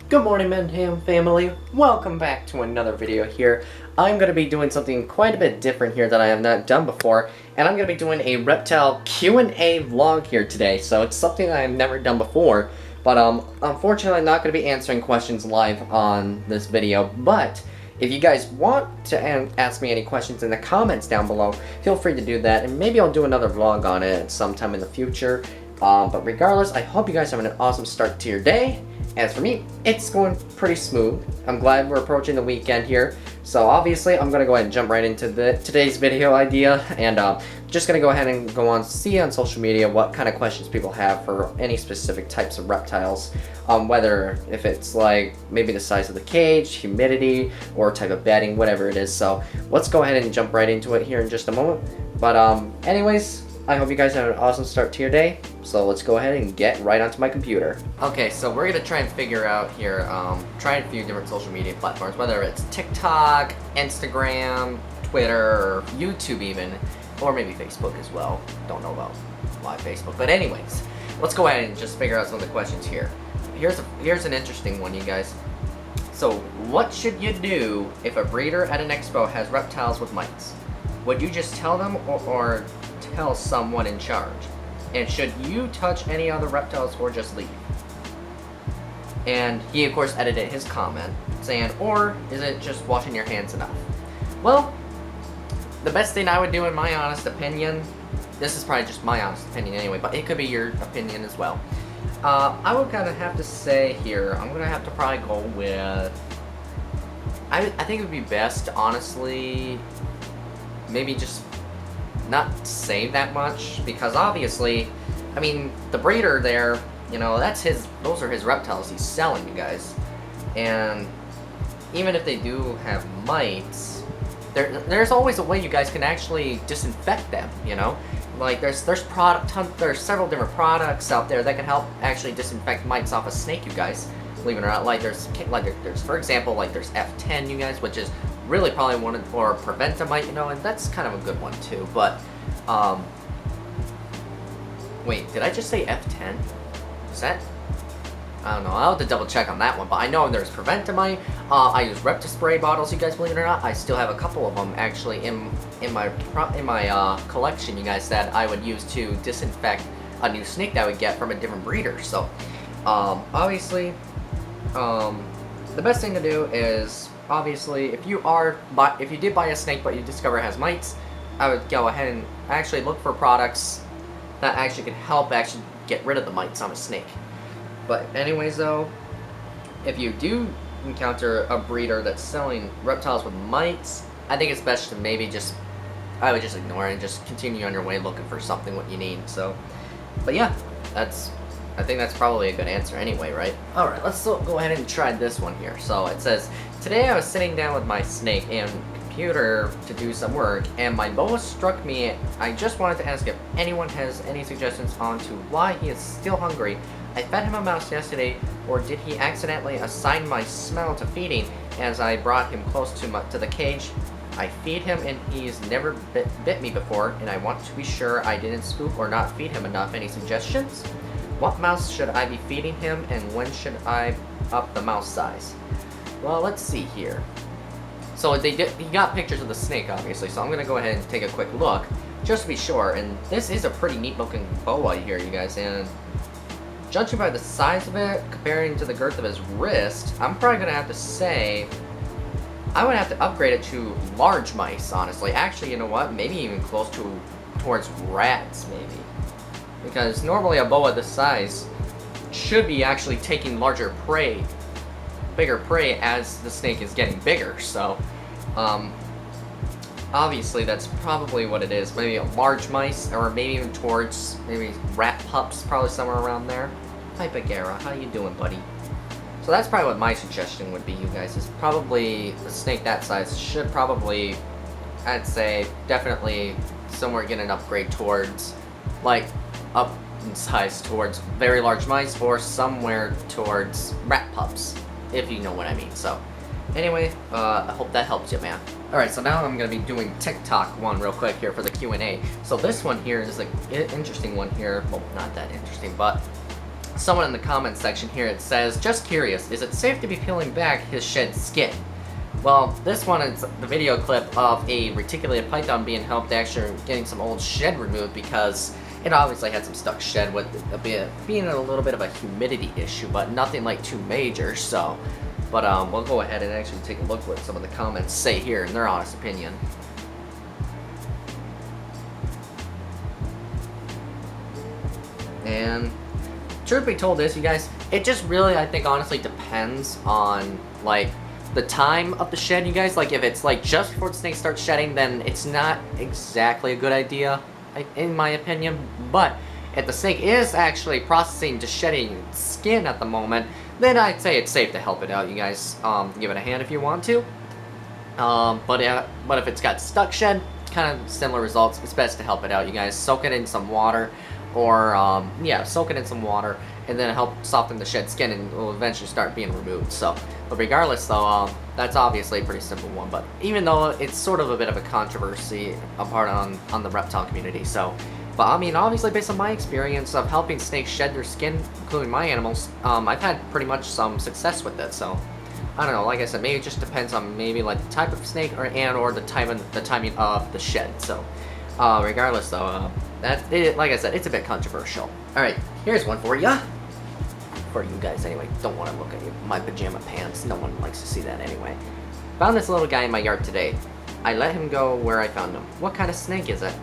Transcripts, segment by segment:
Good morning, Mendham family. Welcome back to another video here. I'm going to be doing something quite a bit different here that I have not done before, and I'm going to be doing a Reptile Q&A vlog here today. So it's something I have never done before, but unfortunately I'm not going to be answering questions live on this video. But if you guys want to ask me any questions in the comments down below, feel free to do that, and maybe I'll do another vlog on it sometime in the future. But regardless, I hope you guys have an awesome start to your day. As for me, it's going pretty smooth. I'm glad we're approaching the weekend here. So obviously, I'm going to go ahead and jump right into today's video idea. And just going to go ahead and see on social media what kind of questions people have for any specific types of reptiles. Whether if it's like maybe the size of the cage, humidity, or type of bedding, whatever it is. So let's go ahead and jump right into it here in just a moment. But anyways, I hope you guys have an awesome start to your day, so let's go ahead and get right onto my computer. Okay, so we're going to try and figure out here, try a few different social media platforms, whether it's TikTok, Instagram, Twitter, or YouTube even, or maybe Facebook as well. Don't know about live Facebook, but anyways, let's go ahead and just figure out some of the questions here. Here's an interesting one, you guys. So, what should you do if a breeder at an expo has reptiles with mites? Would you just tell them or tell someone in charge? And should you touch any other reptiles or just leave? And he of course edited his comment saying, or is it just washing your hands enough? Well, the best thing I would do in my honest opinion, this is probably just my honest opinion anyway, but it could be your opinion as well. I would kind of have to say here, I'm going to have to probably go with, I think it would be best, honestly, maybe just not say that much, because obviously, I mean, the breeder there, you know, those are his reptiles he's selling, you guys. And even if they do have mites, there's always a way you guys can actually disinfect them, you know? Like there's several different products out there that can help actually disinfect mites off a snake, you guys. Believe it or not, like there's for example, like there's F10, you guys, which is really probably one of, or prevent a mite, you know, and that's kind of a good one too. But wait, did I just say F10? Is that? I don't know. I'll have to double check on that one. But I know there's prevent a mite. I use Reptile spray bottles, you guys. Believe it or not, I still have a couple of them actually in my collection, you guys, that I would use to disinfect a new snake that I would get from a different breeder. So obviously, the best thing to do is, obviously, if you did buy a snake but you discover it has mites, I would go ahead and actually look for products that actually can help actually get rid of the mites on a snake. But anyways though, if you do encounter a breeder that's selling reptiles with mites, I think it's best to maybe I would just ignore it and just continue on your way looking for something what you need. So, but yeah, I think that's probably a good answer anyway, right? Alright, let's go ahead and try this one here. So it says, today I was sitting down with my snake and computer to do some work, and my boa struck me. I just wanted to ask if anyone has any suggestions on to why he is still hungry. I fed him a mouse yesterday, or did he accidentally assign my smell to feeding as I brought him close to the cage? I feed him and he's never bit me before, and I want to be sure I didn't spook or not feed him enough. Any suggestions? What mouse should I be feeding him, and when should I up the mouse size? Well, let's see here. So he got pictures of the snake, obviously, so I'm going to go ahead and take a quick look, just to be sure. And this is a pretty neat looking boa here, you guys, and judging by the size of it, comparing to the girth of his wrist, I'm probably going to have to say, I would have to upgrade it to large mice, honestly. Actually, you know what, maybe even close towards rats, maybe. Because normally a boa this size should be actually taking bigger prey as the snake is getting bigger. So, obviously that's probably what it is. Maybe a large mice, or maybe even towards maybe rat pups, probably somewhere around there. Hi Bagheera, how you doing, buddy? So that's probably what my suggestion would be, you guys, is probably a snake that size should probably, I'd say, definitely somewhere get an upgrade towards, like, up in size towards very large mice, or somewhere towards rat pups, if you know what I mean. So anyway, I hope that helps you, man. Alright, so now I'm going to be doing TikTok one real quick here for the Q&A. So this one here is an interesting one here. Well, not that interesting, but someone in the comments section here, it says, just curious, is it safe to be peeling back his shed skin? Well, this one is the video clip of a reticulated python being helped actually getting some old shed removed because it obviously had some stuck shed with being a little bit of a humidity issue, but nothing like too major, so. But we'll go ahead and actually take a look what some of the comments say here in their honest opinion. And truth be told this, you guys, it just really, I think, honestly depends on, like, the time of the shed, you guys. Like, if it's, like, just before the snake starts shedding, then it's not exactly a good idea, in my opinion. But if the snake is actually processing to shedding skin at the moment, then I'd say it's safe to help it out, you guys. Give it a hand if you want to. But if it's got stuck shed, kind of similar results. It's best to help it out, you guys. Soak it in some water. Or, yeah, soak it in some water, and then help soften the shed skin, and it will eventually start being removed. So, but regardless, though, that's obviously a pretty simple one. But even though it's sort of a bit of a controversy apart on the reptile community, so, but I mean, obviously, based on my experience of helping snakes shed their skin, including my animals, I've had pretty much some success with it. So, I don't know. Like I said, maybe it just depends on maybe like the type of snake or the timing of the shed. So, regardless, though. Like I said, it's a bit controversial. Alright, here's one for ya. For you guys, anyway. Don't want to look at my pajama pants. No one likes to see that anyway. Found this little guy in my yard today. I let him go where I found him. What kind of snake is it?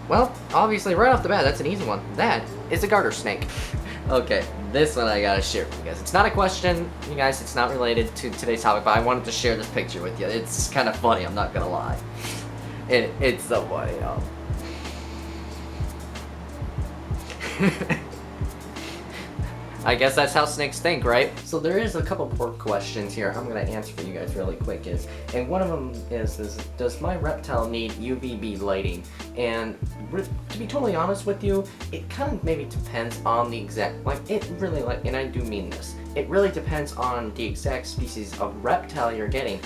Well, obviously, right off the bat, that's an easy one. That is a garter snake. Okay, this one I gotta share with you guys. It's not a question, you guys. It's not related to today's topic, but I wanted to share this picture with you. It's kind of funny, I'm not gonna lie. It's so funny, I guess that's how snakes think, right? So there is a couple more questions here I'm going to answer for you guys really quick and one of them is does my reptile need UVB lighting? And to be totally honest with you, it kind of maybe depends on the exact, and I do mean this, it really depends on the exact species of reptile you're getting,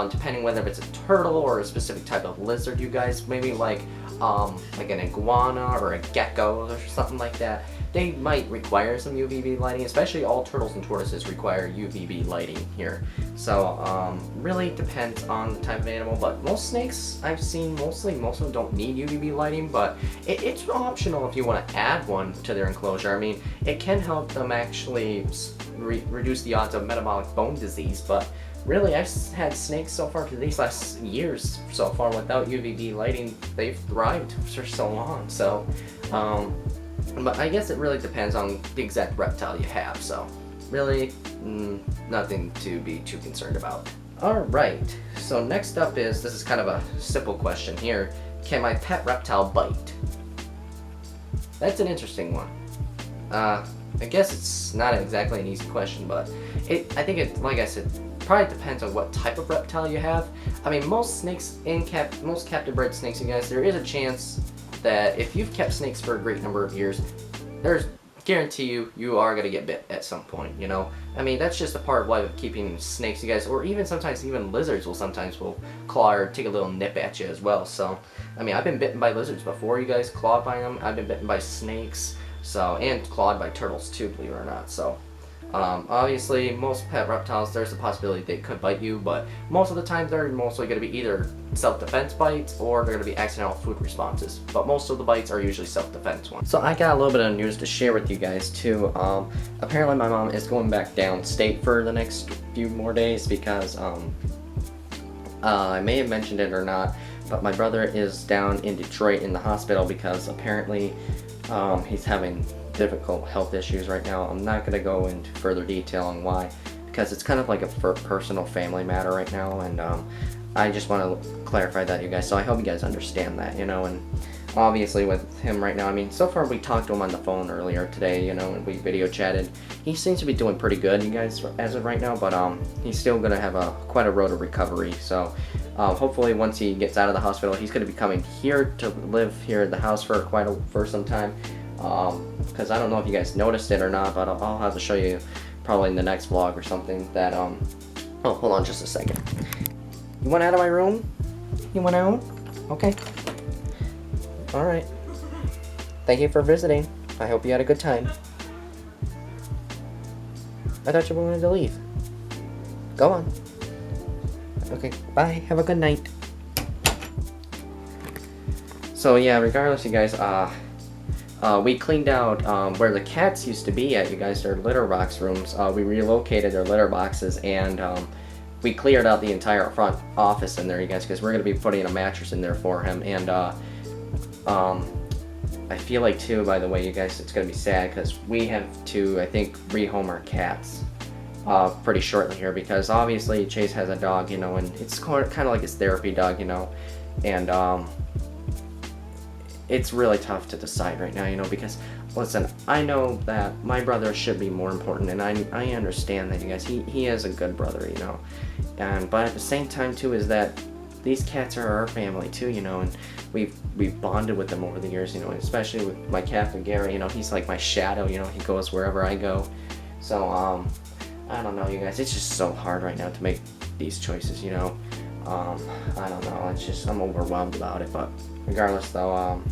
depending whether it's a turtle or a specific type of lizard, you guys, maybe like an iguana or a gecko or something like that. They might require some UVB lighting, especially all turtles and tortoises require UVB lighting here. So, really depends on the type of animal, but most snakes I've seen, most of them don't need UVB lighting, but it's optional if you want to add one to their enclosure. I mean, it can help them actually reduce the odds of metabolic bone disease, but really, I've had snakes so far for these last years so far without UVB lighting. They've thrived for so long. So, but I guess it really depends on the exact reptile you have. So, really, nothing to be too concerned about. Alright, so next up this is kind of a simple question here. Can my pet reptile bite? That's an interesting one. I guess it's not exactly an easy question, but I think it, like I said, probably depends on what type of reptile you have. I mean, most snakes most captive bred snakes, you guys, there is a chance that if you've kept snakes for a great number of years, there's guarantee you are gonna get bit at some point, you know? I mean, that's just a part of life of keeping snakes, you guys, or even sometimes even lizards will claw or take a little nip at you as well. So, I mean, I've been bitten by lizards before, you guys, clawed by them. I've been bitten by snakes, so, and clawed by turtles too, believe it or not. So, obviously, most pet reptiles, there's a possibility they could bite you, but most of the time they're mostly going to be either self-defense bites or they're going to be accidental food responses. But most of the bites are usually self-defense ones. So I got a little bit of news to share with you guys too. Apparently my mom is going back downstate for the next few more days because I may have mentioned it or not, but my brother is down in Detroit in the hospital because apparently he's having difficult health issues right now. I'm not going to go into further detail on why, because it's kind of like a personal family matter right now, and I just want to clarify that, you guys, so I hope you guys understand that, you know. And obviously with him right now, I mean, so far we talked to him on the phone earlier today, you know, and we video chatted. He seems to be doing pretty good, you guys, as of right now, but he's still going to have quite a road of recovery. So hopefully once he gets out of the hospital, he's going to be coming here to live here at the house for some time. Because I don't know if you guys noticed it or not, but I'll have to show you probably in the next vlog or something that, oh, hold on just a second. You went out of my room? You went out? Okay. Alright. Thank you for visiting. I hope you had a good time. I thought you wanted to leave. Go on. Okay, bye. Have a good night. So yeah, regardless, you guys, we cleaned out where the cats used to be at, you guys, their litter box rooms. We relocated their litter boxes, and we cleared out the entire front office in there, you guys, because we're going to be putting a mattress in there for him. And I feel like, too, by the way, you guys, it's going to be sad because we have to, I think, rehome our cats pretty shortly here, because obviously Chase has a dog, you know, and it's kind of like his therapy dog, you know, and it's really tough to decide right now, you know, because, listen, I know that my brother should be more important, and I understand that, you guys. He is a good brother, you know, but at the same time, too, is that these cats are our family, too, you know, and we've bonded with them over the years, you know, and especially with my cat, Gary, you know, he's like my shadow, you know, he goes wherever I go. So, I don't know, you guys, it's just so hard right now to make these choices, you know. I don't know, it's just, I'm overwhelmed about it, but regardless, though,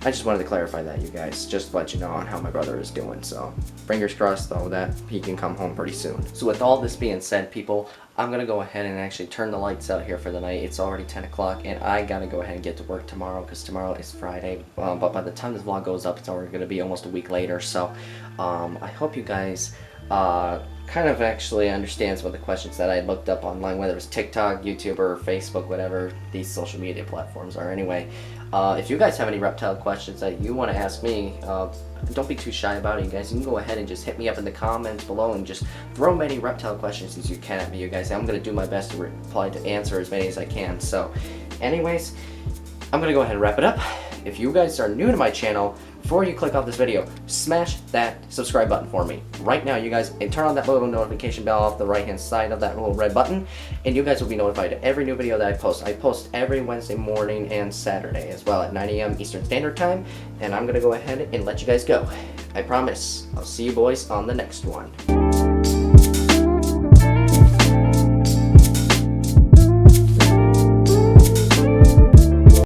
I just wanted to clarify that, you guys, just to let you know on how my brother is doing. So fingers crossed, though, that he can come home pretty soon. So with all this being said, people, I'm going to go ahead and actually turn the lights out here for the night. It's already 10 o'clock, and I got to go ahead and get to work tomorrow, because tomorrow is Friday. But by the time this vlog goes up, it's already going to be almost a week later. So I hope you guys kind of actually understand some of the questions that I looked up online, whether it was TikTok, YouTube, or Facebook, whatever these social media platforms are. Anyway, if you guys have any reptile questions that you want to ask me, don't be too shy about it, you guys. You can go ahead and just hit me up in the comments below and just throw many reptile questions as you can at me, you guys. I'm going to do my best to reply to answer as many as I can. So anyways, I'm going to go ahead and wrap it up. If you guys are new to my channel, before you click off this video, smash that subscribe button for me right now, you guys, and turn on that little notification bell off the right hand side of that little red button, and you guys will be notified of every new video that I post. I post every Wednesday morning and Saturday as well at 9 a.m. Eastern Standard Time, and I'm gonna go ahead and let you guys go. I promise. I'll see you boys on the next one.